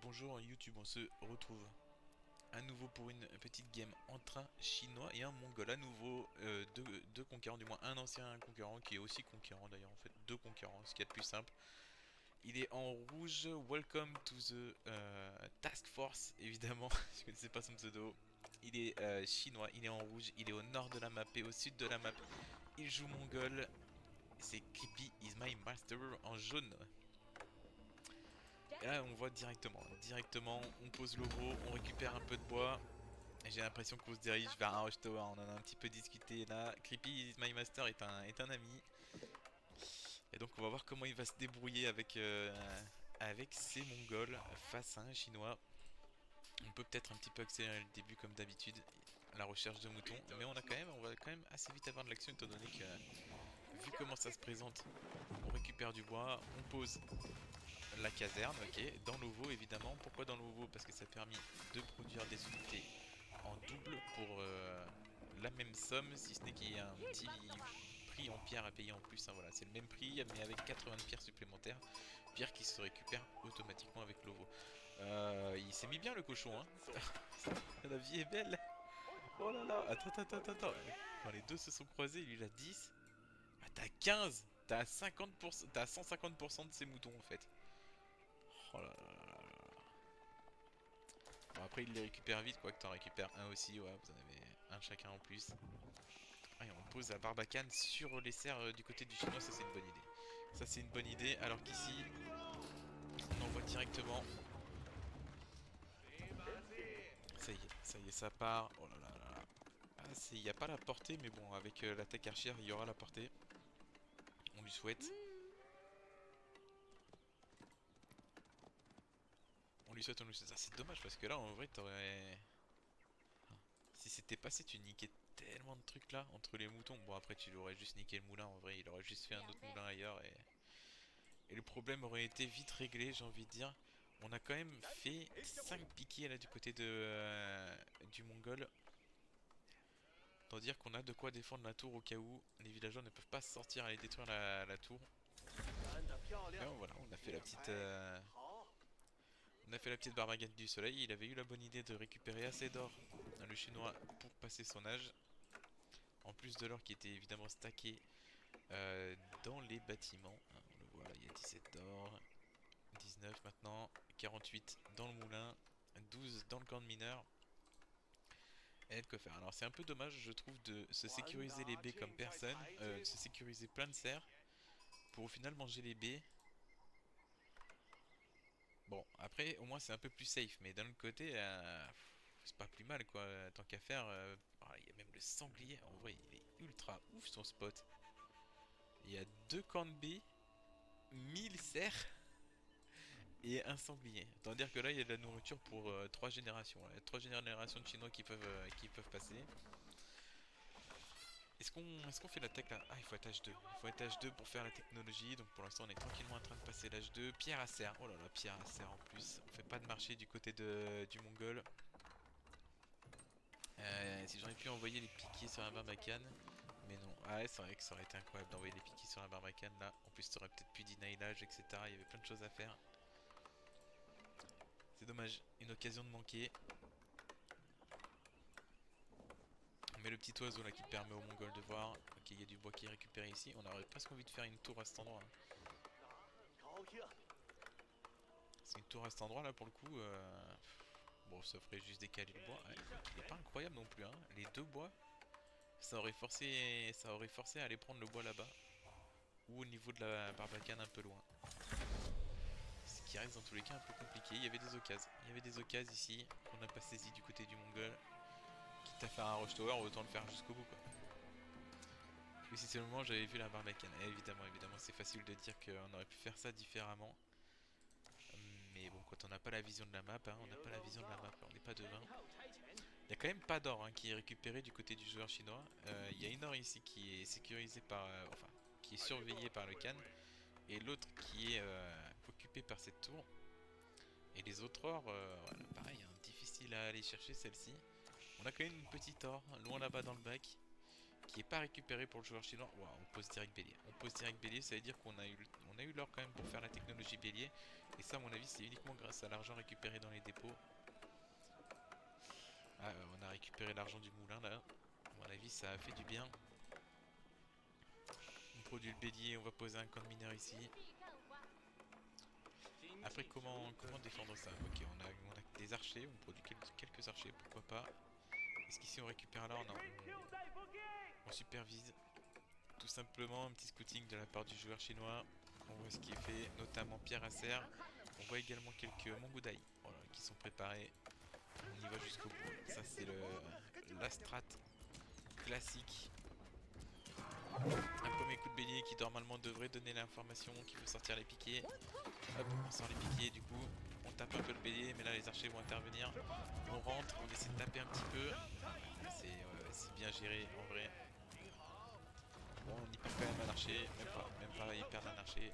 bonjour YouTube, on se retrouve à nouveau pour une petite game entre un chinois et un mongol. À nouveau, deux conquérants, du moins un ancien conquérant qui est aussi conquérant d'ailleurs, en fait, deux conquérants, ce qui est le plus simple. Il est en rouge, welcome to the task force, évidemment, je connaissais pas son pseudo. Il est chinois, il est en rouge, il est au nord de la map et au sud de la map. Il joue mongol, c'est Creepy is my master en jaune. Et là on voit directement on pose l'ovo, on récupère un peu de bois. Et j'ai l'impression qu'on se dirige vers un rush tower, on en a un petit peu discuté là. Creepy is my master est un ami. Et donc on va voir comment il va se débrouiller avec ses mongols face à un chinois. On peut peut-être un petit peu accélérer le début comme d'habitude, la recherche de moutons. Mais on va quand même assez vite avoir de l'action étant donné que vu comment ça se présente, on récupère du bois, on pose la caserne, ok, dans l'OVO évidemment. Pourquoi dans l'OVO? Parce que ça a permis de produire des unités en double pour la même somme, si ce n'est qu'il y a un petit prix en pierre à payer en plus, hein, voilà, c'est le même prix mais avec 80 de pierres supplémentaires, pierres qui se récupèrent automatiquement avec l'OVO. Il s'est mis bien le cochon, hein. La vie est belle. Oh là là, attends. Quand les deux se sont croisés, lui il a 10. Ah, t'as 15. T'as 50%, t'as 150% de ces moutons en fait. Oh là là. Bon, après, il les récupère vite, quoi que t'en récupères un aussi. Ouais, vous en avez un chacun en plus. Ah, et on pose la barbacane sur les serres du côté du chinois, ça c'est une bonne idée. Ça c'est une bonne idée, alors qu'ici, on envoie directement. Ça y est, ça part. Oh là là là là. Ah, il n'y a pas la portée, mais bon, avec l'attaque archère, il y aura la portée. On lui souhaite. On lui souhaite. Ah, c'est dommage parce que là, en vrai, t'aurais. Si c'était passé, tu niquais tellement de trucs là entre les moutons. Bon, après, tu l'aurais juste niqué le moulin en vrai. Il aurait juste fait un autre moulin ailleurs et le problème aurait été vite réglé, j'ai envie de dire. On a quand même fait 5 piquets là du côté du Mongol. Tant dire qu'on a de quoi défendre la tour au cas où les villageois ne peuvent pas sortir aller détruire la tour. Mais bon, voilà, on a fait la petite barbagane du soleil. Il avait eu la bonne idée de récupérer assez d'or, le chinois, pour passer son âge. En plus de l'or qui était évidemment stacké euh, dans les bâtiments. Hein, on le voit, il y a 17 d'or, 19 maintenant, 48 dans le moulin, 12 dans le camp de mineurs. Et de quoi faire. Alors c'est un peu dommage je trouve de se sécuriser les baies comme personne, de se sécuriser plein de serres pour au final manger les baies. Bon après au moins c'est un peu plus safe mais d'un autre côté c'est pas plus mal quoi, tant qu'à faire. Il y a même le sanglier, en vrai il est ultra ouf son spot. Il y a deux camps de baies, 1000 cerfs et un sanglier. Autant dire que là, il y a de la nourriture pour 3 générations. Il y a 3 générations de Chinois qui peuvent passer. Est-ce qu'on fait l'attaque là? Ah, il faut être H2. Il faut être H2 pour faire la technologie. Donc pour l'instant, on est tranquillement en train de passer l'H2. Pierre à serre. Oh là là, pierre à serre en plus. On fait pas de marché du côté du Mongol. Si j'aurais pu envoyer les piquiers sur la barbacane. Mais non. Ah ouais, c'est vrai que ça aurait été incroyable d'envoyer les piquiers sur la barbacane là. En plus, ça aurait peut-être pu dinaillage, etc. Il y avait plein de choses à faire. C'est dommage. Une occasion de manquer. On met le petit oiseau là qui permet aux mongols de voir. Ok, il y a du bois qui est récupéré ici. On aurait presque envie de faire une tour à cet endroit, hein. C'est une tour à cet endroit là pour le coup. Bon, ça ferait juste décaler le bois. Ouais, il est pas incroyable non plus, hein. Les deux bois, ça aurait forcé à aller prendre le bois là-bas. Ou au niveau de la barbacane un peu loin. Ce qui reste dans tous les cas un peu compliqué. Il y avait des occasions. Il y avait des occasions ici qu'on n'a pas saisi du côté du mongol. Quitte à faire un rush tower, autant le faire jusqu'au bout quoi. Oui, si c'est le moment où j'avais vu la barbacane. Et évidemment, c'est facile de dire qu'on aurait pu faire ça différemment. Mais bon, quand on n'a pas la vision de la map, hein, on n'a pas la vision de la map, on n'est pas devin. Il y a quand même pas d'or hein, qui est récupéré du côté du joueur chinois. Il y a une or ici qui est sécurisée par, enfin, qui est surveillée par le Khan, et l'autre qui est occupée par cette tour. Et les autres ors, voilà, pareil, hein, difficile à aller chercher celle-ci. On a quand même une petite or, loin là-bas dans le bac. qui est pas récupéré pour le joueur chinois. Wow, on pose direct bélier. On pose direct bélier, ça veut dire qu'on a eu l'or quand même pour faire la technologie bélier. Et ça, à mon avis, c'est uniquement grâce à l'argent récupéré dans les dépôts. Ah, on a récupéré l'argent du moulin là. À mon avis, ça a fait du bien. On produit le bélier, on va poser un camp de mineurs ici. Après, comment défendre ça? Ok, on a des archers, on produit quelques archers, pourquoi pas. Est-ce qu'ici on récupère alors? Non, on supervise. Tout simplement, un petit scouting de la part du joueur chinois. On voit ce qui est fait, notamment Pierre Acer. On voit également quelques Mongudai voilà, qui sont préparés. On y va jusqu'au bout. Ça, c'est la strat classique. Un premier coup de bélier qui normalement devrait donner l'information qu'il faut sortir les piquets. Hop, on sort les piquets, du coup on tape un peu le bélier, mais là les archers vont intervenir. On rentre, on essaie de taper un petit peu. C'est bien géré en vrai. Bon, on y perd quand même un archer, même pas, ils perdent un archer. Et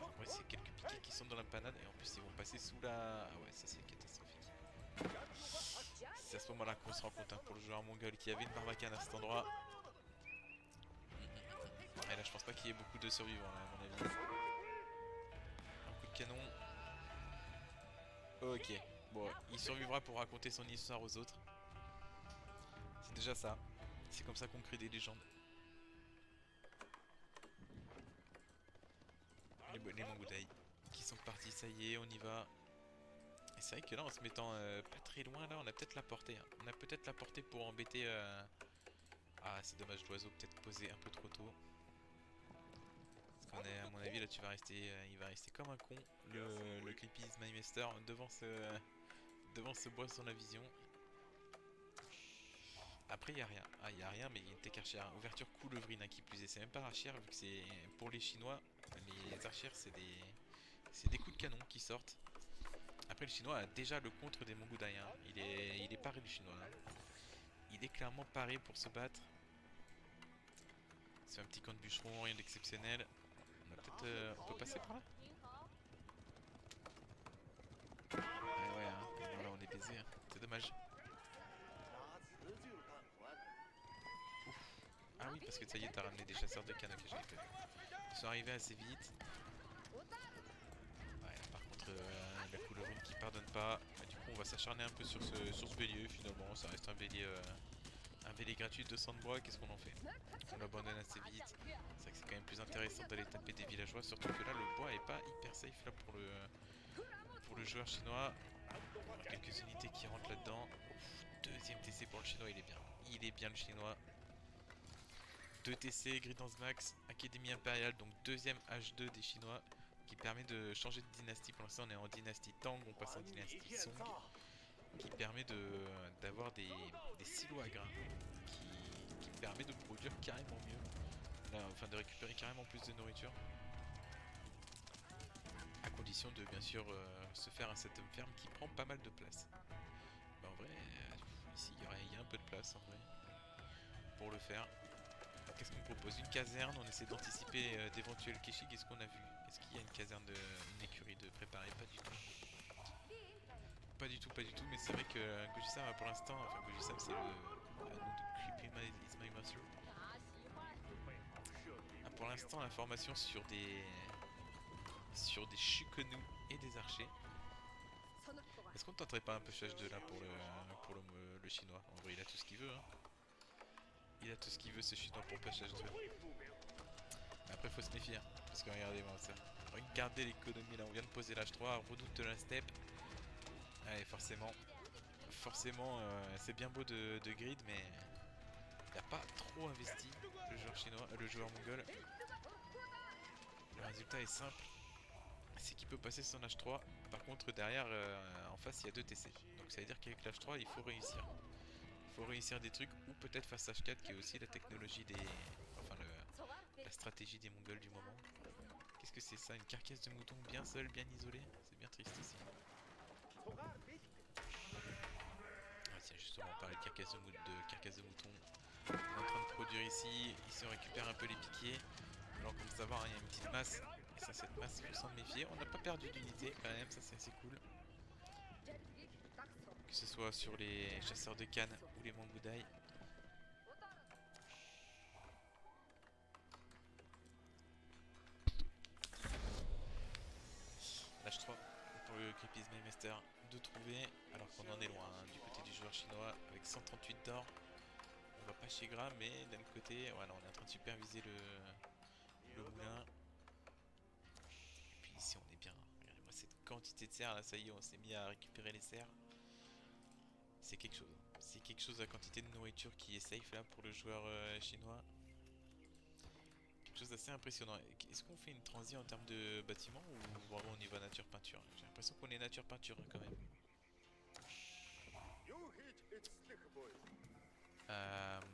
en vrai, c'est quelques piquets qui sont dans la panade. Et en plus, ils vont passer sous la. Ah ouais, ça c'est catastrophique. C'est à ce moment-là qu'on se rend compte hein, pour le joueur mongol qui avait une barbacane à cet endroit. Et là, je pense pas qu'il y ait beaucoup de survivants là, à mon avis. Un coup de canon. Ok. Bon, il survivra pour raconter son histoire aux autres. C'est déjà ça. C'est comme ça qu'on crée des légendes. Les Mongudai qui sont partis, ça y est, on y va. Et c'est vrai que là, en se mettant pas très loin, là, on a peut-être la portée. Hein. On a peut-être la portée pour embêter. Ah, c'est dommage, l'oiseau peut-être posé un peu trop tôt. Parce qu'on est, à mon avis, là, il va rester comme un con. Le Creepy is my master devant ce bois sur la vision. Après, il n'y a rien. Ah, il n'y a rien, mais il y a une tech archère. Ouverture coulevrine, qui plus est. C'est même pas archère, vu que c'est pour les Chinois. Les archères, c'est des coups de canon qui sortent. Après, le Chinois a déjà le contre des Mongudai. Hein. Il est paré, le Chinois. Hein. Il est clairement paré pour se battre. C'est un petit camp de bûcheron, rien d'exceptionnel. On peut passer par là? Ah ouais, hein. Voilà, on est baisé. Hein. C'est dommage. Ouf. Ah oui, parce que ça y est, t'as ramené des chasseurs de cannes. Ok, j'avais pas vu. Ils sont arrivés assez vite. Ouais, par contre, la coulevrine qui pardonne pas. Bah, du coup, on va s'acharner un peu sur ce bélier. Finalement, ça reste un bélier gratuit de 200 de bois. Qu'est-ce qu'on en fait? On l'abandonne assez vite. C'est vrai que c'est quand même plus intéressant d'aller taper des villageois. Surtout que là, le bois est pas hyper safe là pour le joueur chinois. Quelques unités qui rentrent là-dedans. Deuxième TC pour le chinois, il est bien. Il est bien le chinois. 2 TC, Gridance Max, Académie Impériale, donc deuxième H2 des Chinois, qui permet de changer de dynastie. Pour l'instant, on est en dynastie Tang, on passe en dynastie Song, qui permet d'avoir des silos à grains, qui permet de produire carrément mieux, là, enfin de récupérer carrément plus de nourriture, à condition de bien sûr se faire un setup ferme qui prend pas mal de place. Mais en vrai, ici il y a un peu de place en vrai, pour le faire. Qu'est-ce qu'on propose? Une caserne, on essaie d'anticiper d'éventuels kéchis. Qu'est-ce qu'on a vu? Est-ce qu'il y a une caserne, une écurie de préparer? Pas du tout. Pas du tout, pas du tout, mais c'est vrai que Gojisam pour l'instant, enfin Gojisam c'est le Creepy is my master. Pour l'instant l'information sur des Shukonu et des archers. Est-ce qu'on tenterait pas un pushage 2 là pour le chinois? En vrai il a tout ce qu'il veut hein. Il a tout ce qu'il veut ce chinois pour pushage 2. Mais après faut se méfier hein, parce que regardez-moi ça. Regardez l'économie là, on vient de poser l'H3, redoute de la steppe. Allez forcément c'est bien beau de grid mais il n'a pas trop investi le joueur chinois, le joueur mongol. Le résultat est simple, c'est qu'il peut passer son H3. Par contre derrière en face il y a 2 TC. Donc ça veut dire qu'avec l'H3 il faut réussir. Il faut réussir des trucs ou peut-être face H4 qui est aussi la technologie des... Enfin la stratégie des mongols du moment. Qu'est-ce que c'est ça? Une carcasse de mouton bien seule, bien isolée? C'est bien triste ici. Ah tiens justement on parlait de carcasse de mouton. On est en train de produire ici on récupère un peu les piquiers. Alors comme savoir hein, il y a une petite masse. Et ça cette masse il faut s'en méfier. On n'a pas perdu d'unité quand même, ça c'est assez cool. Que ce soit sur les chasseurs de cannes ou les Mongudai. Creepy is my master de trouver, alors qu'on en est loin hein, du côté du joueur chinois avec 138 d'or. On va pas chez Gras, mais d'un autre côté, voilà, on est en train de superviser le moulin. Et puis ici on est bien. Regardez-moi cette quantité de serres là, ça y est, on s'est mis à récupérer les serres. C'est quelque chose. C'est quelque chose la quantité de nourriture qui est safe là pour le joueur chinois. Quelque chose d'assez impressionnant. Est-ce qu'on fait une transi en termes de bâtiment ou vraiment on y va nature peinture? J'ai l'impression qu'on est nature peinture hein, quand même.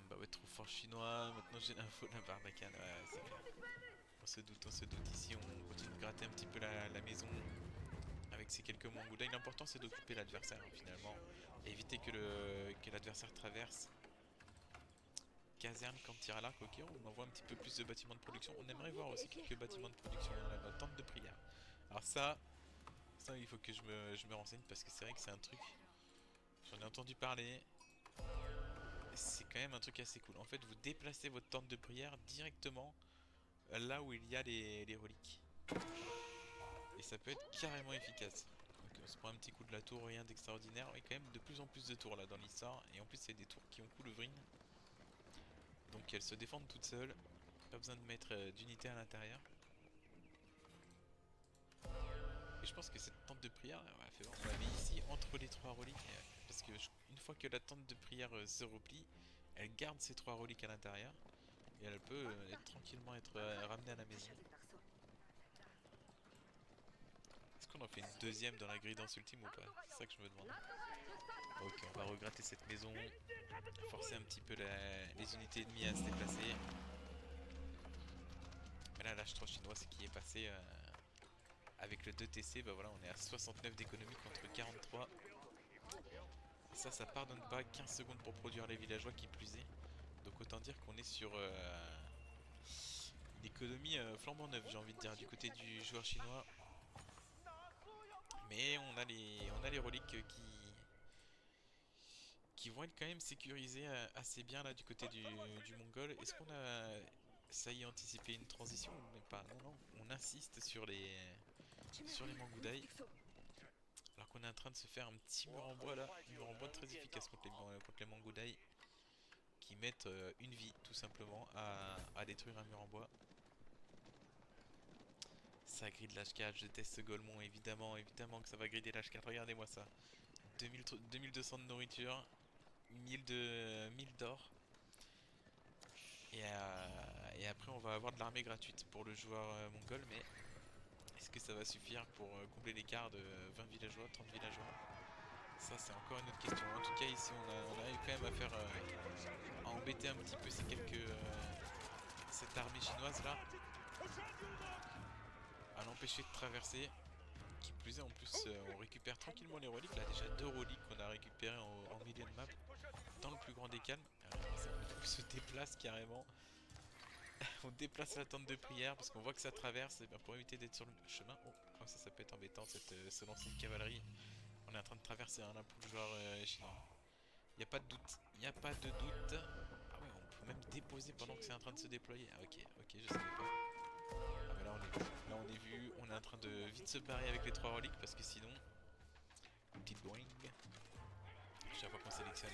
Bah ouais, trop fort chinois. Maintenant j'ai l'info de la Barbacane. Ouais, c'est clair. On se doute, on se doute. Ici on continue de gratter un petit peu la maison avec ces quelques mangoudas. L'important c'est d'occuper l'adversaire hein, finalement. Et éviter que l'adversaire traverse. Caserne quand tir à l'arc, ok, on envoie un petit peu plus de bâtiments de production. On aimerait voir aussi quelques bâtiments de production dans la tente de prière. Alors ça il faut que je me renseigne parce que c'est vrai que c'est un truc, j'en ai entendu parler. C'est quand même un truc assez cool. En fait, vous déplacez votre tente de prière directement là où il y a les reliques. Et ça peut être carrément efficace. Donc on se prend un petit coup de la tour, rien d'extraordinaire. Mais quand même de plus en plus de tours là dans l'histoire. Et en plus c'est des tours qui ont coulevrine. Donc elles se défendent toutes seules. Pas besoin de mettre d'unité à l'intérieur. Et je pense que cette tente de prière, on la met ici entre les trois reliques. Parce que une fois que la tente de prière se replie, elle garde ces trois reliques à l'intérieur. Et elle peut tranquillement être ramenée à la maison. Est-ce qu'on en fait une deuxième dans la grille danse ultime ou pas? C'est ça que je me demande. Ok, on va regratter cette maison. Forcer un petit peu les unités ennemies à se déplacer. Mais là, l'H3 chinois, c'est qui est passé avec le 2TC. Bah voilà, on est à 69 d'économie contre 43. Et ça pardonne pas. 15 secondes pour produire les villageois qui plus est. Donc autant dire qu'on est sur une économie flambant neuve, j'ai envie de dire, du côté du joueur chinois. Mais on a les reliques qui vont être quand même sécurisées assez bien là du côté du Mongol. Est-ce qu'on a ça y est anticipé une transition ou même pas? Non, non, on insiste sur les Mangudai. Alors qu'on est en train de se faire un petit mur en bois là, un mur en bois très efficace contre les Mangudai qui mettent une vie tout simplement à détruire un mur en bois. Ça grille de l'H4, je teste ce Golemon évidemment, évidemment que ça va grider l'H4, regardez-moi ça. 2200 de nourriture, 1000 d'or. Et après on va avoir de l'armée gratuite pour le joueur mongol, mais est-ce que ça va suffire pour combler l'écart de 20 villageois, 30 villageois? Ça c'est encore une autre question. En tout cas ici on arrive quand même à faire à embêter un petit peu cette armée chinoise là, à l'empêcher de traverser. Qui plus est, en plus, on récupère tranquillement les reliques. Là, déjà 2 reliques qu'on a récupérées en milieu de map dans le plus grand des calmes. On se déplace carrément. On déplace la tente de prière parce qu'on voit que ça traverse. Et bien pour éviter d'être sur le chemin. Oh, ça peut être embêtant ce lancer de cavalerie. On est en train de traverser un pour le joueur chinois. Il n'y a pas de doute. Il n'y a pas de doute. Ah ouais, on peut même déposer pendant que c'est en train de se déployer. Ah ok, ok, je savais pas. Ah mais là on est vu, on est en train de vite se barrer avec les 3 reliques parce que sinon, une petite boing. Chaque fois qu'on sélectionne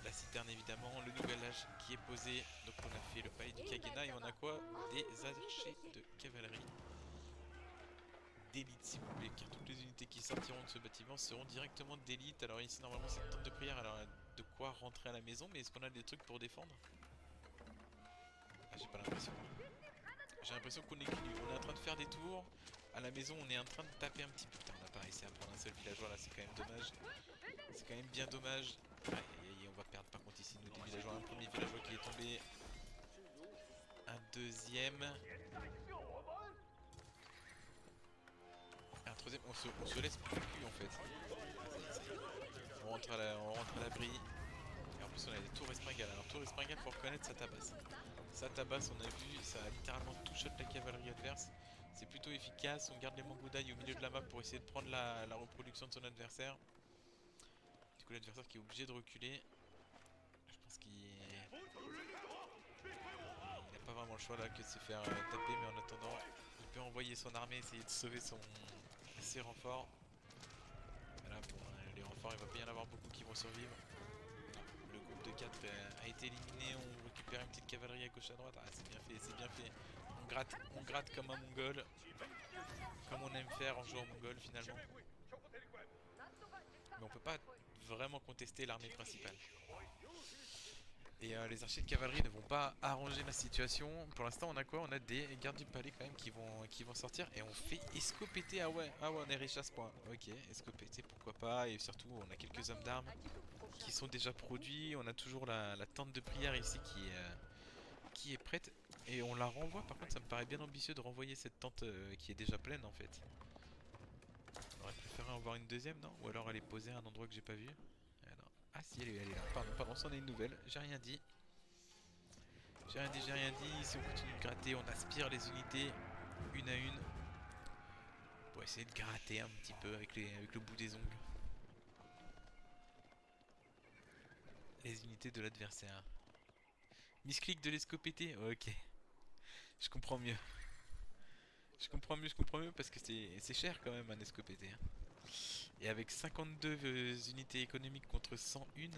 la citerne évidemment, le nouvel âge qui est posé. Donc on a fait le palais du Kagena et on a quoi? Des archers de cavalerie d'élite s'il vous plaît, car toutes les unités qui sortiront de ce bâtiment seront directement d'élite. Alors ici normalement c'est une tente de prière, alors de quoi rentrer à la maison, mais est-ce qu'on a des trucs pour défendre? Ah j'ai pas l'impression. J'ai l'impression qu'on est cul. On est en train de faire des tours. À la maison, on est en train de taper un petit peu. Putain, on n'a pas réussi à prendre un seul villageois là, c'est quand même dommage. C'est quand même bien dommage. Aïe aïe aïe, on va perdre par contre ici nos deux villageois. Un premier villageois qui est tombé. Un deuxième. Un troisième. On se laisse plus le cul en fait. On rentre à l'abri. Et en plus, on a des tours espringales. Alors, tour espringale, faut reconnaître, ça tabasse. Ça tabasse, on a vu, ça a littéralement tout shot la cavalerie adverse. C'est plutôt efficace, on garde les Mangudai au milieu de la map pour essayer de prendre la reproduction de son adversaire. Du coup l'adversaire qui est obligé de reculer. Je pense qu'il n'a pas vraiment le choix là que de se faire taper, mais en attendant il peut envoyer son armée essayer de sauver ces renforts. Voilà, bon, les renforts, il va pas y en avoir beaucoup qui vont survivre. Le groupe de 4 a été éliminé, on récupère une petite cavalerie à gauche à droite. Ah, c'est bien fait, c'est bien fait. On gratte comme un mongol. Comme on aime faire en jouant en mongol finalement. Mais on peut pas vraiment contester l'armée principale. Et les archers de cavalerie ne vont pas arranger la situation. Pour l'instant, on a quoi? On a des gardes du palais quand même qui vont sortir. Et on fait escopéter. Ah ouais, on est riche à ce point. Ok, escopéter, pourquoi pas. Et surtout, on a quelques hommes d'armes qui sont déjà produits. On a toujours la tente de prière ici qui est prête. Et on la renvoie. Par contre, ça me paraît bien ambitieux de renvoyer cette tente qui est déjà pleine en fait. On aurait préféré en voir une deuxième, non? Ou alors elle est posée à un endroit que j'ai pas vu. Non. Ah si, elle est là. Pardon, c'en est une nouvelle. J'ai rien dit. J'ai rien dit. Si on continue de gratter, on aspire les unités une à une. Pour essayer de gratter un petit peu avec le bout des ongles. Les unités de l'adversaire. Misclick de l'escopété. Ok. Je comprends mieux. Je comprends mieux parce que c'est cher quand même un escopété. Et avec 52 unités économiques contre 101,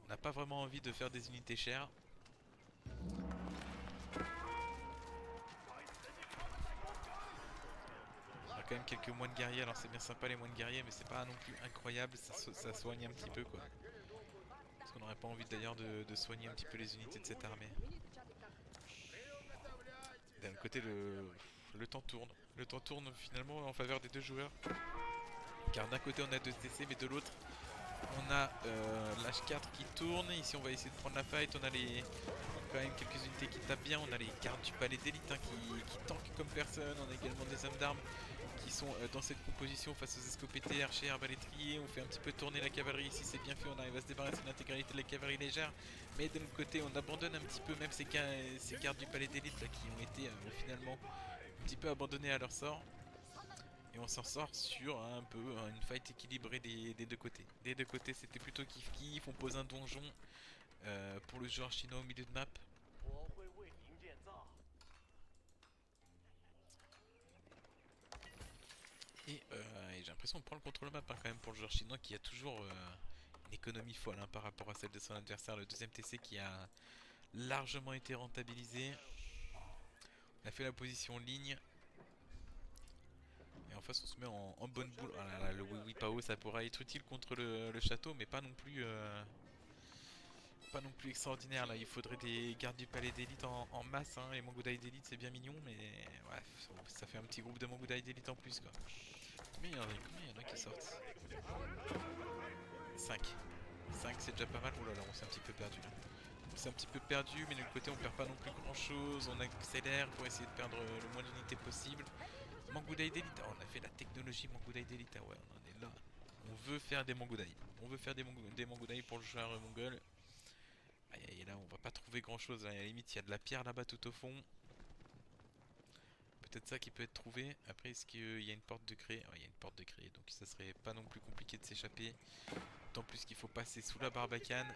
on n'a pas vraiment envie de faire des unités chères. On a quand même quelques moines guerriers, alors c'est bien sympa les moines guerriers, mais c'est pas non plus incroyable, ça soigne un petit peu quoi. Parce qu'on n'aurait pas envie d'ailleurs de soigner un petit peu les unités de cette armée. D'un côté, le temps tourne. Le temps tourne finalement en faveur des deux joueurs. Car d'un côté on a 2 TC, mais de l'autre on a l'H4 qui tourne. Ici on va essayer de prendre la fight. On a quand même quelques unités qui tapent bien. On a les gardes du palais d'élite hein, qui tankent comme personne. On a également des hommes d'armes qui sont dans cette composition face aux escopétés, archers, arbalétriers. On fait un petit peu tourner la cavalerie ici, c'est bien fait. On arrive à se débarrasser de l'intégralité de la cavalerie légère. Mais de l'autre côté, on abandonne un petit peu même ces gardes du palais d'élite là, qui ont été finalement un petit peu abandonnés à leur sort. Et on s'en sort sur un peu une fight équilibrée des deux côtés. Des deux côtés, c'était plutôt kiff kiff. On pose un donjon pour le joueur chinois au milieu de map. Et j'ai l'impression qu'on prend le contrôle map hein, quand même pour le joueur chinois qui a toujours une économie folle hein, par rapport à celle de son adversaire. Le deuxième TC qui a largement été rentabilisé. On a fait la position ligne. Et en face on se met en bonne boule. Ah là là, le oui oui Pao ça pourra être utile contre le château mais pas non plus extraordinaire là. Il faudrait des gardes du palais d'élite en masse hein. Les Mongudai d'élite c'est bien mignon mais ouais, ça fait un petit groupe de Mongudai d'élite en plus quoi. Combien il y en a qui sortent? 5. 5 c'est déjà pas mal. Oh là là on s'est un petit peu perdu là. On s'est un petit peu perdu mais de l'autre côté on perd pas non plus grand chose. On accélère pour essayer de perdre le moins d'unités possible. Mangudai d'élite, oh, on a fait la technologie Mangudai d'élite, ah ouais on en est là. On veut faire des Mangudai. On veut faire des Mangudai pour le joueur mongol. Aïe aïe là on va pas trouver grand chose. À la limite il y a de la pierre là-bas tout au fond. Peut-être ça qui peut être trouvé. Après est-ce qu'il y a une porte de grès? Il y a une porte de grès donc ça serait pas non plus compliqué de s'échapper. D'autant plus qu'il faut passer sous la barbacane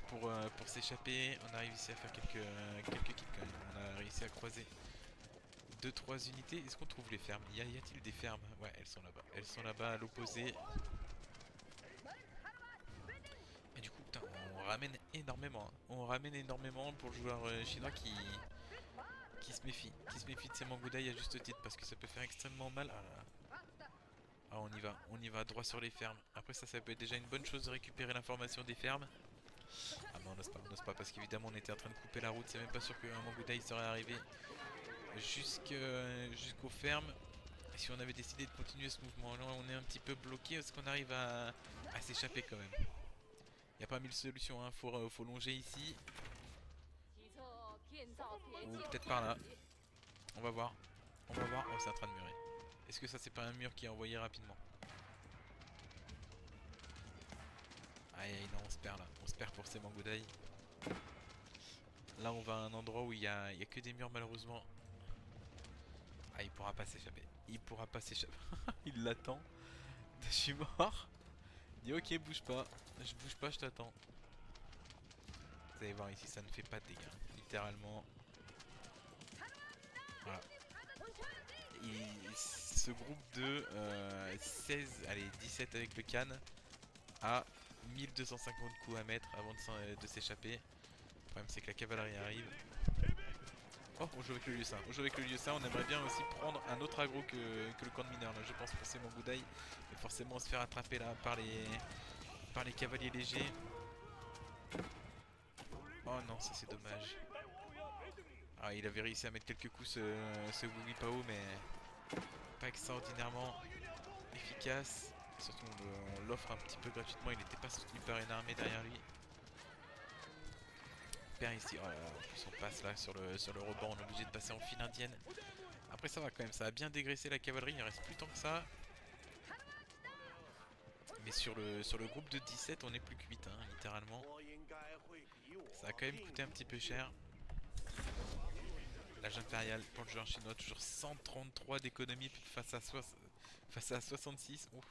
pour s'échapper. On arrive ici à faire quelques kills quand même. On a réussi à croiser 2-3 unités. Est-ce qu'on trouve les fermes? Y a-t-il des fermes? Ouais, elles sont là-bas. Elles sont là-bas à l'opposé. Et du coup, putain, on ramène énormément. Hein. On ramène énormément pour le joueur chinois qui se méfie. Qui se méfie de ses Mangudai à juste titre parce que ça peut faire extrêmement mal. Ah, là. Ah on y va droit sur les fermes. Après ça peut être déjà une bonne chose de récupérer l'information des fermes. Ah mais on n'ose pas parce qu'évidemment on était en train de couper la route. C'est même pas sûr qu'un Mangudai serait arrivé jusqu'aux fermes. Et si on avait décidé de continuer ce mouvement là, on est un petit peu bloqué. Est-ce qu'on arrive à s'échapper quand même? Y a pas mille solutions, hein. Faut longer ici. Ou peut-être par là. On va voir. On va voir. Oh, c'est en train de murer. Est-ce que ça c'est pas un mur qui est envoyé rapidement? Aïe aïe non on se perd là. On se perd pour ces Mangudai. Là on va à un endroit où il y a que des murs malheureusement. Ah il pourra pas s'échapper. Il pourra pas s'échapper. Il l'attend. Je suis mort. Il dit ok bouge pas. Je bouge pas, je t'attends. Vous allez voir ici ça ne fait pas de dégâts. Littéralement. Voilà. ce groupe de 16, allez 17 avec le can a 1250 coups à mettre avant de s'échapper. Le problème c'est que la cavalerie arrive. Oh, on joue avec le lieu ça. On joue avec le lieu ça. On aimerait bien aussi prendre un autre aggro que le camp de mineurs. Là, je pense pour c'est mon Boudaï. Mais forcément, on se faire attraper là par les cavaliers légers. Oh non, ça c'est dommage. Ah, il avait réussi à mettre quelques coups ce Wu Pao, mais pas extraordinairement efficace. Surtout, on l'offre un petit peu gratuitement. Il n'était pas soutenu par une armée derrière lui. Perd ici. Oh là là, en plus on passe là sur le rebord. On est obligé de passer en file indienne. Après, ça va quand même. Ça a bien dégraissé la cavalerie. Il ne reste plus tant que ça. Mais sur le groupe de 17, on est plus que 8, hein, littéralement. Ça a quand même coûté un petit peu cher. L'âge impérial pour le joueur chinois, toujours 133 d'économie face à 66. Ouf.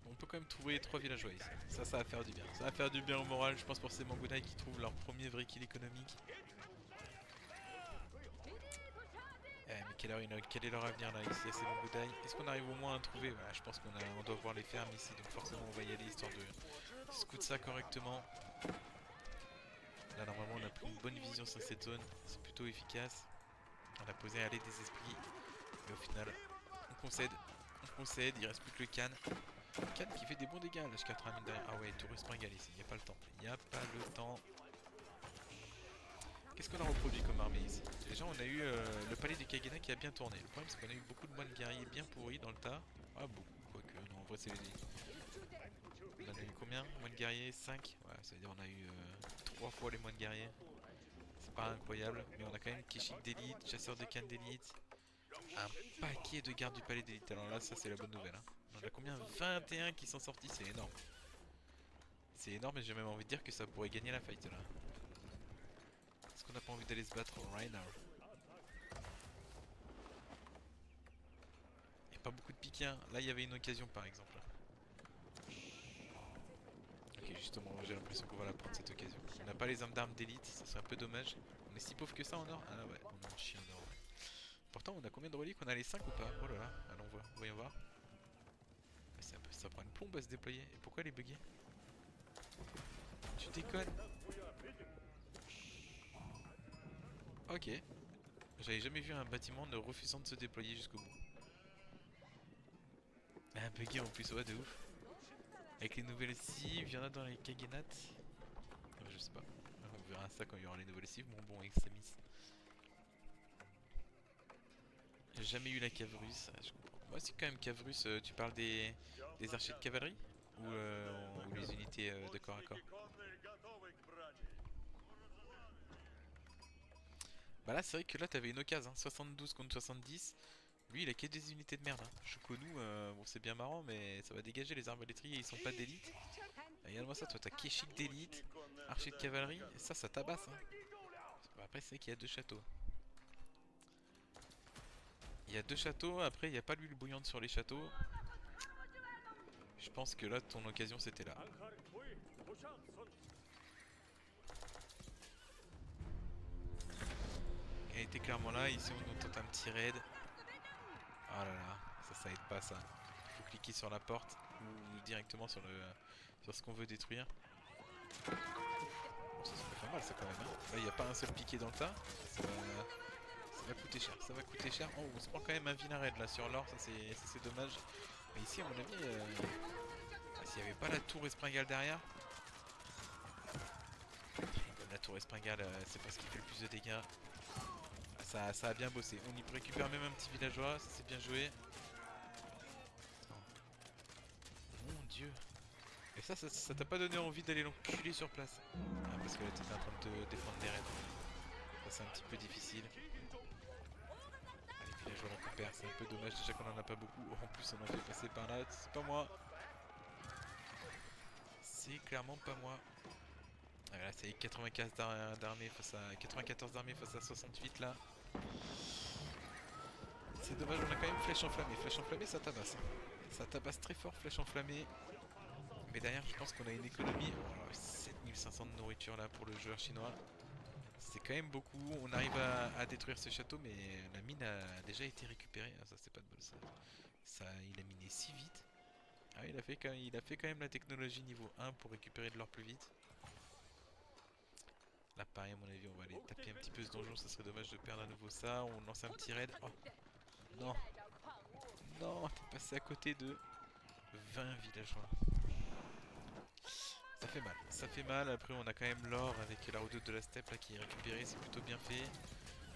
On peut quand même trouver 3 villageois ici. Ça va faire du bien. Ça va faire du bien au moral, je pense, pour ces Mongolais qui trouvent leur premier vrai kill économique. Mais quel est leur avenir là ici à ces Mongolais? Est-ce qu'on arrive au moins à trouver? Voilà, je pense qu'on doit voir les fermes ici, donc forcément on va y aller histoire de scout ça correctement. Là normalement on a pris une bonne vision sur cette zone, c'est plutôt efficace. On a posé aller des esprits, mais au final on concède, il reste plus que le Khan. Le Khan qui fait des bons dégâts, l'H4 ramène derrière. Ah ouais, tour springal ici, il n'y a pas le temps. Il n'y a pas le temps. Qu'est-ce qu'on a reproduit comme armée ici? Déjà on a eu le palais du Kagena qui a bien tourné. Le problème c'est qu'on a eu beaucoup de moines guerriers bien pourris dans le tas. Ah beaucoup, quoique, non en vrai c'est les... On en a eu combien? Moines guerriers? 5. Ouais, ça veut dire on a eu 3 fois les moines guerriers. C'est pas incroyable, mais on a quand même Keshik d'élite, chasseur de cannes d'élite. Un paquet de gardes du palais d'élite. Alors là ça c'est la bonne nouvelle, hein. On a combien? 21 qui sont sortis, c'est énorme. C'est énorme et j'ai même envie de dire que ça pourrait gagner la fight là. Est-ce qu'on n'a pas envie d'aller se battre right now? Il n'y a pas beaucoup de piquets, hein. Là il y avait une occasion par exemple. Ok, justement j'ai l'impression qu'on va la prendre cette occasion. On n'a pas les armes d'armes d'élite, ça serait un peu dommage. On est si pauvre que ça en or? Ah ouais, on est en chien en or. Pourtant on a combien de reliques? On a les 5 ou pas? Oh là là, allons voir, voyons voir. Ça prend une plombe à se déployer. Et pourquoi elle est buggée? Tu déconnes? Ok. J'avais jamais vu un bâtiment ne refusant de se déployer jusqu'au bout. Un bugué en plus, ouais de ouf. Avec les nouvelles cives, il y en a dans les Kagenats. Je sais pas. On verra ça quand il y aura les nouvelles cives, mon bon extrémiste. J'ai jamais eu la Cavrus, je comprends. Moi c'est quand même Cavrus, tu parles des archers de cavalerie? Ou les unités de corps à corps? Bah là c'est vrai que là t'avais une occasion, hein, 72 contre 70. Lui il a que des unités de merde, hein. Shukonu, bon c'est bien marrant mais ça va dégager les arbalétriers, ils sont pas d'élite. Regarde-moi ça, toi t'as Keshik d'élite, archer de cavalerie, et ça tabasse, hein. Après c'est vrai qu'il y a deux châteaux. Il y a deux châteaux, après il n'y a pas l'huile bouillante sur les châteaux. Je pense que là ton occasion c'était là. Elle était clairement là, ici on tente un petit raid. Oh là là, ça aide pas ça. Faut cliquer sur la porte ou directement sur ce qu'on veut détruire. Bon, ça peut faire mal ça quand même, hein. Là il n'y a pas un seul piqué dans le tas. Ça va coûter cher, ça va coûter cher. Oh, on se prend quand même un vilain raid là sur l'or, ça c'est dommage. Mais ici à mon avis, s'il n'y avait pas la tour Espringale derrière. La tour Espringale, c'est pas ce qui fait le plus de dégâts. Ça a bien bossé. On y récupère même un petit villageois, ça c'est bien joué. Oh. Mon dieu. Et ça t'a pas donné envie d'aller l'enculer sur place? Ah, parce que là t'étais en train de te défendre des raids. Ça c'est un petit peu difficile. Allez, villageois on récupère, c'est un peu dommage déjà qu'on en a pas beaucoup. En plus on en fait passer par là, c'est pas moi. C'est clairement pas moi. Ah, là c'est 95 d'armée face à 94 d'armée face à 68 là. C'est dommage, on a quand même flèche enflammée. Flèche enflammée ça tabasse. Ça tabasse très fort flèche enflammée. Mais derrière je pense qu'on a une économie. Oh là, 7500 de nourriture là pour le joueur chinois. C'est quand même beaucoup. On arrive à détruire ce château, mais la mine a déjà été récupérée. Ah, ça, c'est pas de bol. Il a miné si vite. Ah, il a fait quand même la technologie niveau 1 pour récupérer de l'or plus vite. Là, pareil, à mon avis, on va aller taper un petit peu ce donjon. Ça serait dommage de perdre à nouveau ça. On lance un petit raid. Oh, non. Non, t'es passé à côté de 20 villageois. Ça fait mal. Ça fait mal. Après, on a quand même l'or avec la redoute de la steppe là, qui est récupérée. C'est plutôt bien fait.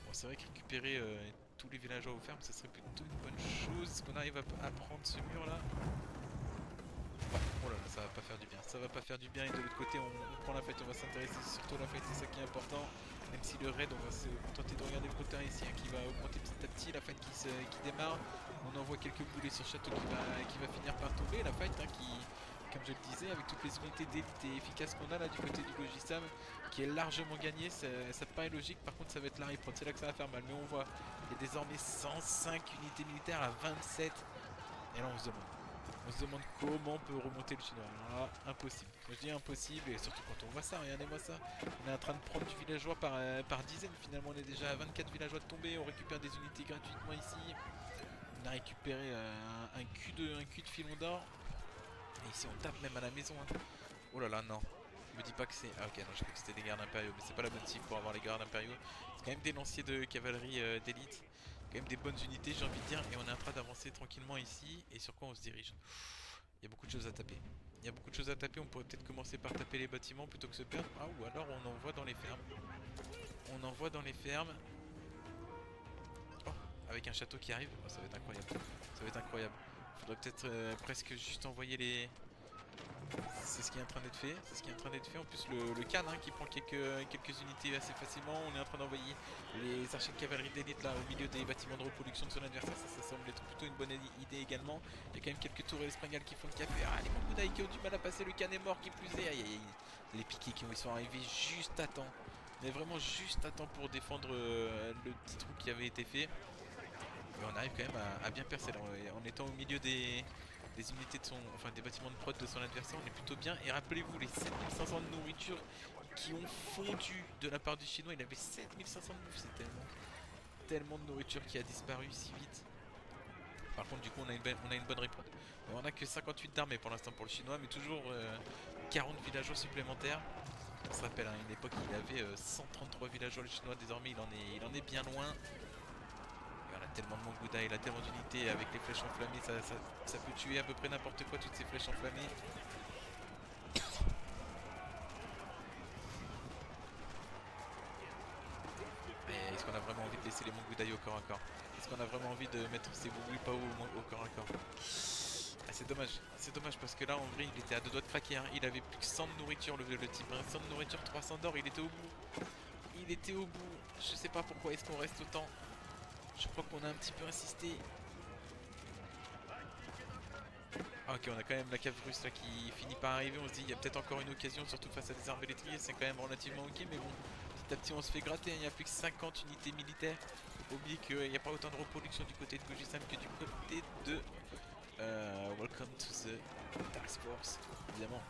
Bon, c'est vrai que récupérer tous les villageois aux fermes, ça serait plutôt une bonne chose. Est-ce qu'on arrive à prendre ce mur là? Ouais, oh là là, ça va pas faire du bien. Ça va pas faire du bien. Et de l'autre côté, on prend la fête. On va s'intéresser surtout à la fête, c'est ça qui est important. Même si le raid, on va se contenter de regarder le côté ici hein, qui va augmenter petit à petit. La fête qui démarre. On envoie quelques boulets sur le château qui va finir par tomber. La fête qui, comme je le disais, avec toutes les unités d'élite et efficaces qu'on a là du côté du Logisam, qui est largement gagné. Ça paraît logique. Par contre, ça va être la reprod. C'est là que ça va faire mal. Mais on voit, il y a désormais 105 unités militaires à 27. Et là, on se demande comment on peut remonter le chinois. Alors là, impossible. Moi, je dis impossible, et surtout quand on voit ça, regardez-moi ça. On est en train de prendre du villageois par dizaines. Finalement, on est déjà à 24 villageois de tomber. On récupère des unités gratuitement ici. On a récupéré un cul de filon d'or. Et ici, on tape même à la maison. Hein. Oh là là, non. Me dis pas que c'est. Ah, ok, non, je crois que c'était des gardes impériaux. Mais c'est pas la bonne cible pour avoir les gardes impériaux. C'est quand même des lanciers de cavalerie d'élite. Quand même des bonnes unités, j'ai envie de dire. Et on est en train d'avancer tranquillement ici. Et sur quoi on se dirige? Il y a beaucoup de choses à taper. Il y a beaucoup de choses à taper, on pourrait peut-être commencer par taper les bâtiments plutôt que se perdre. Ah, ou alors on envoie dans les fermes. On envoie dans les fermes. Oh, avec un château qui arrive. Oh, ça va être incroyable. Ça va être incroyable. Faudrait peut-être presque juste envoyer les... C'est ce qui est en train d'être fait. C'est ce qui est en train d'être fait. En plus, le Khan hein, qui prend quelques unités assez facilement. On est en train d'envoyer les archers de cavalerie d'élite là au milieu des bâtiments de reproduction de son adversaire. Ça semble être plutôt une bonne idée également. Il y a quand même quelques tours espagnoles qui font le café. Ah, les Mangudai qui ont du mal à passer. Le Khan est mort qui plus est. Aïe aïe aïe. Les piquets qui sont arrivés juste à temps. Mais vraiment juste à temps pour défendre le petit trou qui avait été fait. Et on arrive quand même à bien percer là, en étant au milieu des unités de son, enfin des bâtiments de prod de son adversaire, on est plutôt bien. Et rappelez-vous les 7500 de nourriture qui ont fondu de la part du chinois. Il avait 7500 de bouffe, c'est tellement de nourriture qui a disparu si vite. Par contre du coup on a une bonne réponse. On a que 58 d'armée pour l'instant pour le chinois, mais toujours 40 villageois supplémentaires. On se rappelle à une époque il avait 133 villageois le chinois, désormais il en est bien loin. Il a tellement de Mangudai, il a tellement d'unités avec les flèches enflammées, ça peut tuer à peu près n'importe quoi toutes ces flèches enflammées. Mais est-ce qu'on a vraiment envie de laisser les Mangudai au corps à corps? Est-ce qu'on a vraiment envie de mettre ces Wuipao au corps à corps? Ah, c'est dommage parce que là en vrai il était à deux doigts de craquer hein. Il avait plus que 100 de nourriture le type, hein. 100 de nourriture, 300 d'or, il était au bout. Il était au bout, je sais pas pourquoi est-ce qu'on reste autant. Je crois qu'on a un petit peu insisté. Ah, ok, on a quand même la cave russe là qui finit par arriver. On se dit il y a peut-être encore une occasion, surtout face à des arbalétriers. C'est quand même relativement ok, mais bon, petit à petit on se fait gratter. Hein. Il n'y a plus que 50 unités militaires. Oublie qu'il n'y a pas autant de reproduction du côté de Gojisam que du côté de Welcome to the Task Force. Évidemment,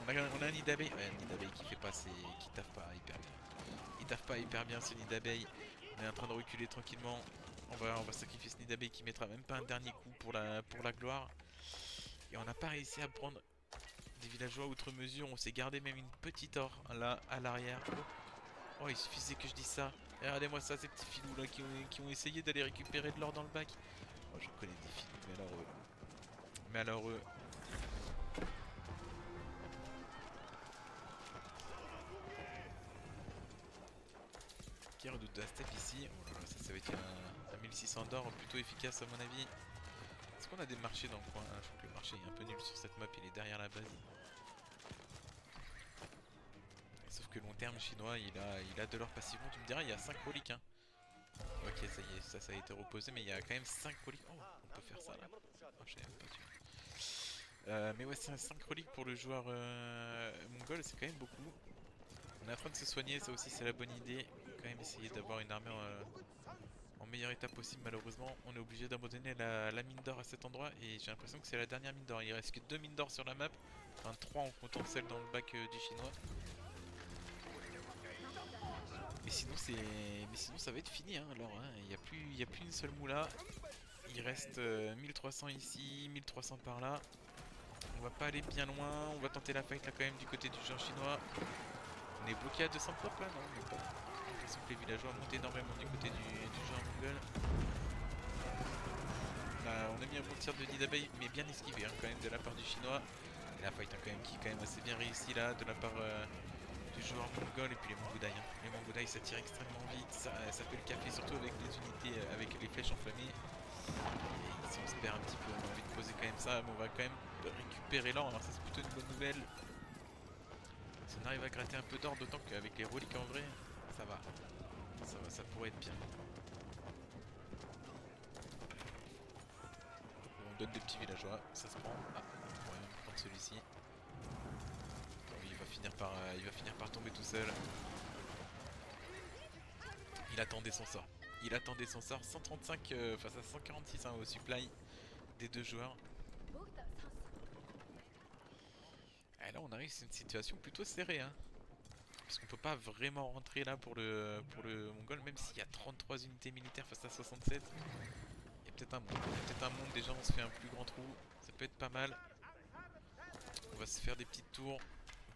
on a un nid d'abeille. Ouais, un nid d'abeille qui fait pas qui taffe pas hyper bien. Il taffe pas hyper bien ce nid d'abeille. On est en train de reculer tranquillement. On va sacrifier ce nid d'abeille qui mettra même pas un dernier coup pour la gloire. Et on n'a pas réussi à prendre des villageois outre mesure. On s'est gardé même une petite or là à l'arrière. Oh, il suffisait que je dise ça. Et regardez-moi ça, ces petits filous là qui ont essayé d'aller récupérer de l'or dans le bac. Oh, je connais des filous, mais alors eux. Mais alors eux. Qui redoute de la steppe ici. Oh là là, ça va être un 1600 d'or plutôt efficace à mon avis. Est-ce qu'on a des marchés dans le coin? Je crois que le marché est un peu nul sur cette map, il est derrière la base. Sauf que long terme chinois il a de l'or passivement. Tu me diras il y a 5 reliques hein. Ok ça y est, ça a été reposé mais il y a quand même 5 reliques. Oh on peut faire ça là. Oh je savais même pas tu. Mais ouais c'est 5 reliques pour le joueur mongol, c'est quand même beaucoup. On est en train de se soigner, ça aussi c'est la bonne idée. Quand même essayer d'avoir une armée en meilleur état possible. Malheureusement on est obligé d'abandonner la mine d'or à cet endroit. Et j'ai l'impression que c'est la dernière mine d'or. Il reste que 2 mines d'or sur la map. Enfin 3 en comptant celle dans le bac du chinois. Mais sinon ça va être fini hein, alors hein. Il y a plus une seule moula. Il reste 1300 ici, 1300 par là. On va pas aller bien loin, on va tenter la fight là quand même du côté du joueur chinois. On est bloqué à 200 pop là, non on est pas. J'ai l'impression que les villageois montent énormément du côté du joueur mongol. On a mis un bon tir de nid d'abeille mais bien esquivé hein, quand même de la part du chinois. Et la fight hein, quand même, qui est quand même assez bien réussi là de la part du joueur mongol. Et puis les mongoudaï hein. Les mongoudaï ça tire extrêmement vite, ça fait le café surtout avec les unités, avec les flèches enflammées. Et si on se perd un petit peu, on a envie de poser quand même ça, mais on va quand même récupérer l'or, alors ça c'est plutôt une bonne nouvelle. Si on arrive à gratter un peu d'or, d'autant qu'avec les reliques en vrai, ça va. Ça pourrait être bien. On donne des petits villageois, ça se prend. Ah, on pourrait même prendre celui-ci. Il va finir par tomber tout seul. Il attendait son sort. Il attendait son sort. 135 face à 146 hein, au supply des deux joueurs. Et là on arrive, c'est une situation plutôt serrée hein. Parce qu'on peut pas vraiment rentrer là pour le mongol, même s'il y a 33 unités militaires face à 67. Il y a peut-être un monde. Il y a peut-être un monde déjà, on se fait un plus grand trou. Ça peut être pas mal. On va se faire des petites tours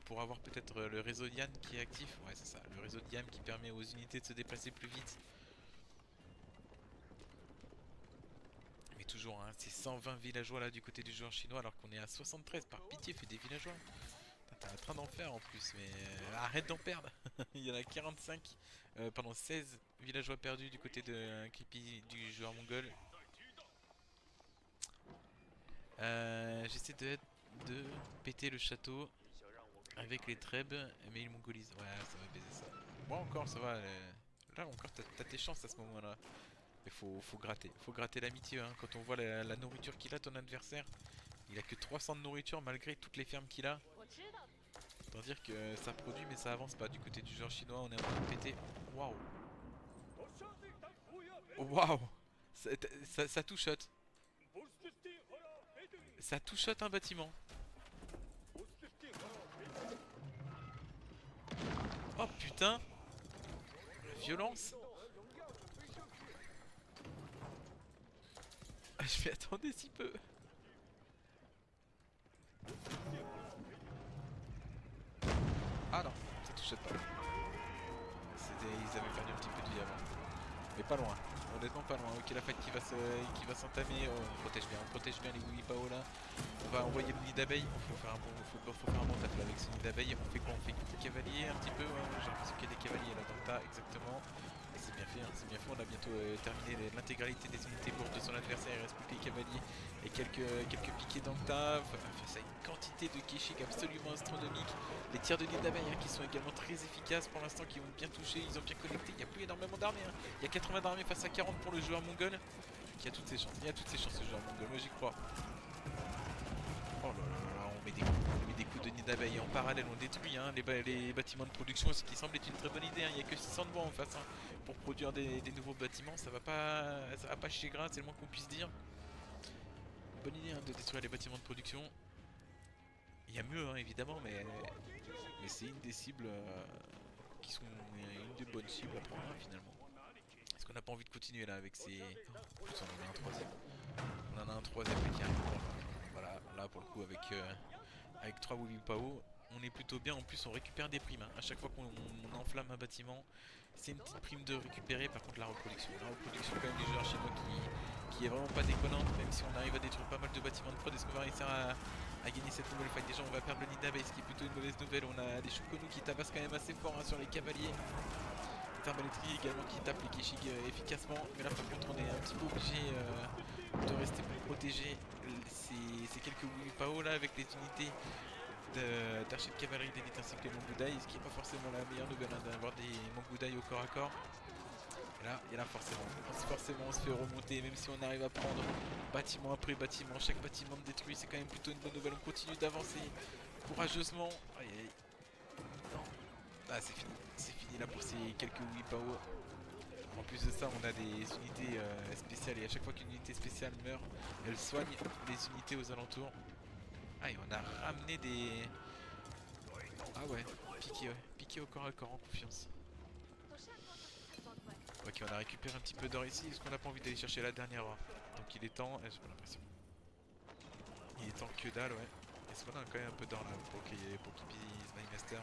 pour avoir peut-être le réseau Diane qui est actif. Ouais c'est ça, le réseau Diane qui permet aux unités de se déplacer plus vite. Mais toujours hein, c'est 120 villageois là du côté du joueur chinois alors qu'on est à 73. Par pitié, fais des villageois. T'es en train d'en faire en plus, mais arrête d'en perdre. Il y en a 45, pardon 16 villageois perdus du côté de Creepy du joueur mongol. J'essaie de péter le château avec les trèbes, mais ils mongolisent. Ouais, ça va baiser ça. Bon, encore, ça va. Là, encore, t'as tes chances à ce moment-là. Mais faut gratter. Faut gratter l'amitié. Hein. Quand on voit la nourriture qu'il a, ton adversaire, il a que 300 de nourriture malgré toutes les fermes qu'il a. Autant dire que ça produit, mais ça avance pas. Du côté du joueur chinois, on est en train de péter. Waouh! Waouh! Ça two-shot. Ça two-shot un bâtiment. Oh putain! La violence! Je m'y attendais si peu! Ah non, ça touche pas. Ils avaient perdu un petit peu de vie avant. Mais pas loin. Honnêtement pas loin. Ok, la fight qui va s'entamer. Oh, on protège bien les Wii-Pao là. On va envoyer le nid d'abeille. Faut faire un bon taf là avec ce nid d'abeille. On fait quoi? On fait cavalier un petit peu. Ouais, j'ai l'impression qu'il y a des cavaliers là dans le tas, exactement. Et c'est bien fait, hein, c'est bien fait. On a bientôt terminé l'intégralité des unités lourdes de son adversaire. Il reste plus que les cavaliers et quelques piquets dans le tas. Face à une quantité de Keshik absolument astronomique. Les tirs de nid d'abeille hein, qui sont également très efficaces pour l'instant, qui ont bien touché, ils ont bien connecté. Il n'y a plus énormément d'armées. Hein. Il y a 80 d'armées face à 40 pour le joueur mongol. Qui a toutes ses chances. Il y a toutes ses chances, ce joueur mongol. Moi j'y crois. Oh là là là, on met des coups de nid d'abeille en parallèle, on détruit hein, les bâtiments de production, ce qui semble être une très bonne idée. Hein. Il n'y a que 600 de bois en face hein, pour produire des nouveaux bâtiments. Ça va pas chier gras, c'est le moins qu'on puisse dire. Bonne idée hein, de détruire les bâtiments de production. Il y a mieux hein, évidemment, mais c'est une des cibles qui sont une des bonnes cibles à prendre hein, finalement. Est-ce qu'on n'a pas envie de continuer là avec ces... En plus on en a un troisième. On en a un troisième qui arrive. Voilà, là pour le coup avec 3 Wubipao, on est plutôt bien. En plus on récupère des primes. Hein. À chaque fois qu'on enflamme un bâtiment, c'est une petite prime de récupérer. Par contre la reproduction quand même des joueurs chinois qui est vraiment pas déconnante. Même si on arrive à détruire pas mal de bâtiments de prod, est-ce qu'on va réussir à gagner cette nouvelle fight? Déjà on va perdre le nid d'abeille, ce qui est plutôt une mauvaise nouvelle. On a des Shukonu qui tabassent quand même assez fort hein, sur les cavaliers. Thermaletrie également qui tape les Keshig efficacement, mais là par contre on est un petit peu obligé de rester pour protéger ces quelques Wupao là avec les unités d'archers de cavalerie d'élite ainsi que les Mongoudaï, ce qui n'est pas forcément la meilleure nouvelle hein, d'avoir des Mongoudaï au corps à corps. Et là forcément on se fait remonter, même si on arrive à prendre bâtiment après bâtiment, chaque bâtiment détruit, c'est quand même plutôt une bonne nouvelle. On continue d'avancer courageusement. Aïe aïe. Non. Ah c'est fini là pour ces quelques Wipao. En plus de ça on a des unités spéciales et à chaque fois qu'une unité spéciale meurt, elle soigne les unités aux alentours. Ah et on a ramené des... Ah ouais, piqué au corps à corps en confiance. Ok, on a récupéré un petit peu d'or ici. Est-ce qu'on n'a pas envie d'aller chercher la dernière or? Donc il est temps, j'ai pas l'impression. Il est temps que dalle, ouais. Est-ce qu'on a quand même un peu d'or là pour qu'il vise My Master?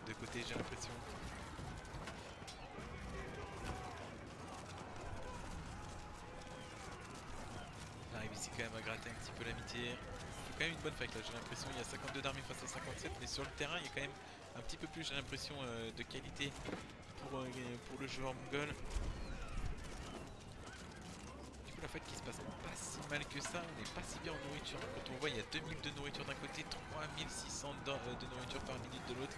De côté, j'ai l'impression. On arrive ici quand même à gratter un petit peu l'amitié. C'est quand même une bonne fight là, j'ai l'impression. Il y a 52 d'armée face à 57, mais sur le terrain, il y a quand même un petit peu plus, j'ai l'impression, de qualité pour le joueur mongol. Du coup, la fight qui se passe pas si mal que ça, on n'est pas si bien en nourriture. Quand on voit, il y a 2000 de nourriture d'un côté, 3600 de nourriture par minute de l'autre.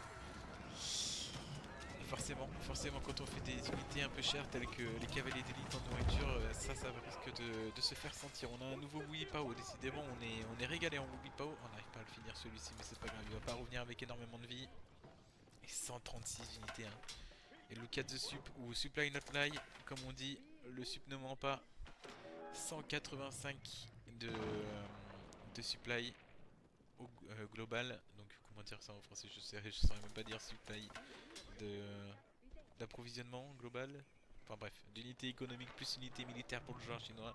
Forcément, quand on fait des unités un peu chères telles que les cavaliers d'élite en nourriture, ça risque de se faire sentir. On a un nouveau Wu Pao, décidément, on est régalé en Wu Pao. On n'arrive pas à le finir celui-ci, mais c'est pas grave, il va pas revenir avec énormément de vie. Et 136 unités, hein. Et look at the sup, ou supply not lie, comme on dit, le sup ne ment pas. 185 de supply au global, donc comment dire ça en français, je saurais même pas dire supply de d'approvisionnement global. Enfin bref, d'unité économique plus unité militaire pour le joueur chinois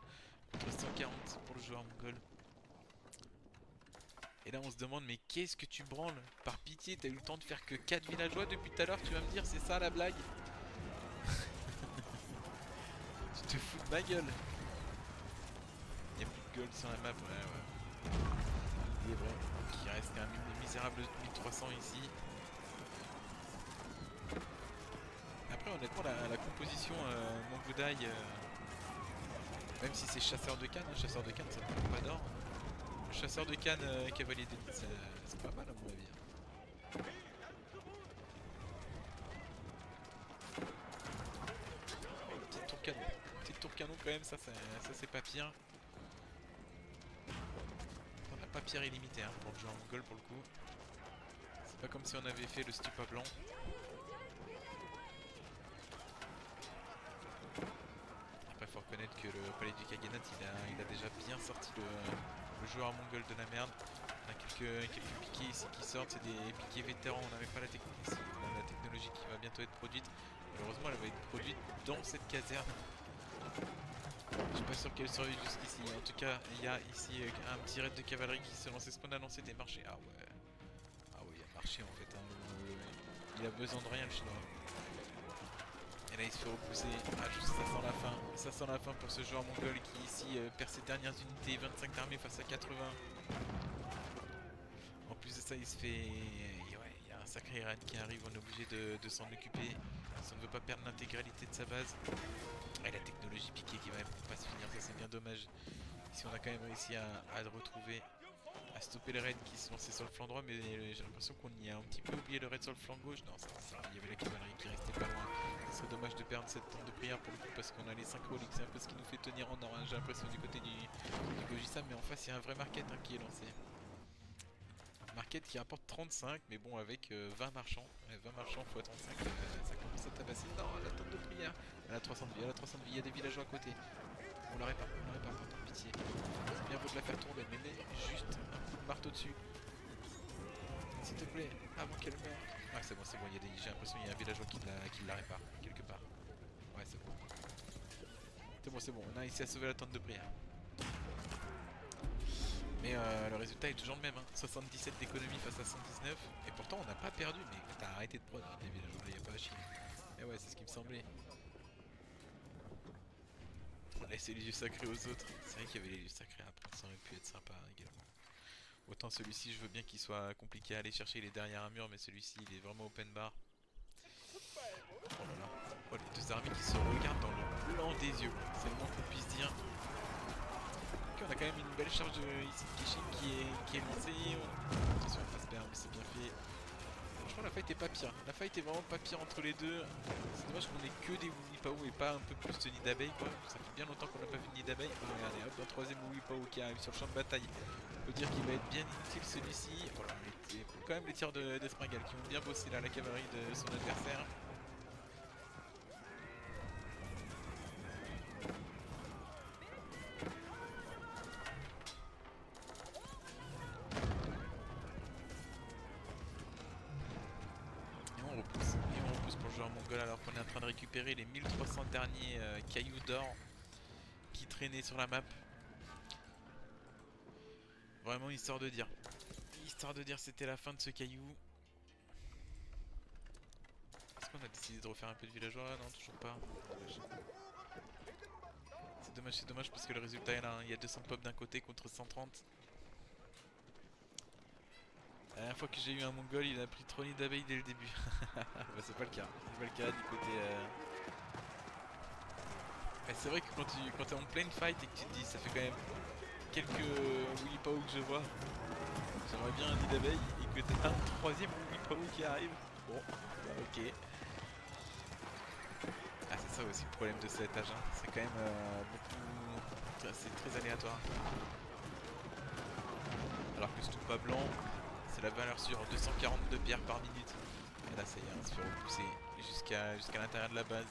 contre 140 pour le joueur mongol. Et là on se demande mais qu'est-ce que tu branles? Par pitié, t'as eu le temps de faire que 4 villageois depuis tout à l'heure, tu vas me dire c'est ça la blague? Tu te fous de ma gueule. Y'a plus de gold sur la map, ouais. Il est vrai qu'il reste un misérable 1300 ici. Après honnêtement la composition Mongudai, même si c'est chasseur de cannes, chasseur de cannes ça ne prend pas d'or. Chasseur de cannes cavalier d'élite, c'est pas mal à mon avis. Petite tour canon quand même, ça c'est pas pire. On n'a pas pierre illimité hein, pour le joueur mongol pour le coup. C'est pas comme si on avait fait le stupa blanc. Après faut reconnaître que le palais du Kaganat il a déjà bien sorti le joueur mongol de la merde. On a quelques piquets ici qui sortent, c'est des piquets vétérans, on n'avait pas la technologie ici. On a la technologie qui va bientôt être produite. Malheureusement elle va être produite dans cette caserne. Je suis pas sûr qu'elle survive jusqu'ici. En tout cas, il y a ici un petit raid de cavalerie qui se lance. Est-ce qu'on a lancé des marchés? Ah ouais. Ah ouais, il y a marché en fait. Hein. Il a besoin de rien le chinois. Et là il se fait repousser. Ah juste ça sent la fin. Ça sent la fin pour ce joueur mongol qui ici perd ses dernières unités. 25 d'armée face à 80. En plus de ça il se fait... Ouais, il y a un sacré raid qui arrive. On est obligé de s'en occuper. Si on ne veut pas perdre l'intégralité de sa base. Et la technologie piquée qui va même pas se finir, ça c'est bien dommage. Ici on a quand même réussi à le retrouver, à stopper le raid qui se lançait sur le flanc droit, mais j'ai l'impression qu'on y a un petit peu oublié le raid sur le flanc gauche. Non, il y avait la cavalerie qui restait pas loin. Ce serait dommage de perdre cette tente de prière pour le coup parce qu'on a les 5 reliques, c'est un peu ce qui nous fait tenir en or, hein, j'ai l'impression du côté du Gojisam, mais en face il y a un vrai market hein, qui est lancé. Market qui rapporte 35, mais bon avec 20 marchands, 20 marchands x 35, ça commence à tabasser. Non, la tente de prière, elle a 300 de vie, il y a des villageois à côté. On la répare, par pitié. C'est bien beau de la faire tomber, mais mets juste un coup de marteau dessus. S'il te plaît, avant qu'elle meure. Ah c'est bon, j'ai l'impression qu'il y a un villageois qui la répare, quelque part. Ouais c'est bon. C'est bon, on a réussi à sauver la tente de prière. Mais le résultat est toujours le même, hein. 77 d'économie face à 119. Et pourtant on n'a pas perdu, mais t'as arrêté de prod, hein, les villageois, il n'y a pas à chier. Et ouais, c'est ce qui me semblait. On a laissé les yeux sacrés aux autres. C'est vrai qu'il y avait les yeux sacrés à prendre, ça aurait pu être sympa également. Autant celui-ci, je veux bien qu'il soit compliqué à aller chercher, il est derrière un mur, mais celui-ci, il est vraiment open bar. Oh là là. Oh, les deux armées qui se regardent dans le blanc des yeux, c'est le moins qu'on puisse dire. Ok, on a quand même une belle charge ici de Kishin qui est lancée. Attention, on passe bien, mais c'est bien fait. Franchement, la fight est pas pire. La fight est vraiment pas pire entre les deux. C'est dommage qu'on ait que des Wulipao et pas un peu plus de nid d'abeille quoi. Ça fait bien longtemps qu'on n'a pas vu de nid d'abeille. Regardez, hop, un troisième Wulipao qui arrive sur le champ de bataille. On peut dire qu'il va être bien inutile celui-ci. Voilà, quand même les tirs de Springal qui ont bien bossé là la cavalerie de son adversaire. Et on repousse pour le joueur mongol. Mongol alors qu'on est en train de récupérer les 1300 derniers cailloux d'or qui traînaient sur la map. Vraiment histoire de dire. Histoire de dire c'était la fin de ce caillou. Est-ce qu'on a décidé de refaire un peu de villageois? Non, toujours pas. C'est dommage parce que le résultat est là, hein. Il y a 200 pop d'un côté contre 130. La dernière fois que j'ai eu un mongol, il a pris 3 nids d'abeilles dès le début. Bah c'est pas le cas. C'est pas le cas du côté... Mais c'est vrai que quand t'es en pleine fight et que tu te dis ça fait quand même quelques Willy Pao que je vois, j'aimerais bien un nid d'abeilles et que t'as un troisième Willy Pao qui arrive. Bon, bah ok. Ah c'est ça aussi le problème de cet âge, hein. C'est quand même beaucoup... C'est très aléatoire. Alors que ce tout pas blanc, c'est la valeur sûre, 242 pierres par minute. Et là ça y est, on se fait repousser jusqu'à l'intérieur de la base.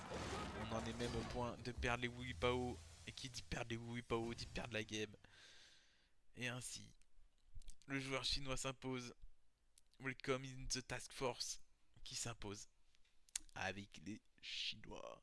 On en est même au point de perdre les Wui Pao. Et qui dit perdre les Wui Pao dit perdre la game. Et ainsi, le joueur chinois s'impose. Welcome in the task force qui s'impose avec les Chinois.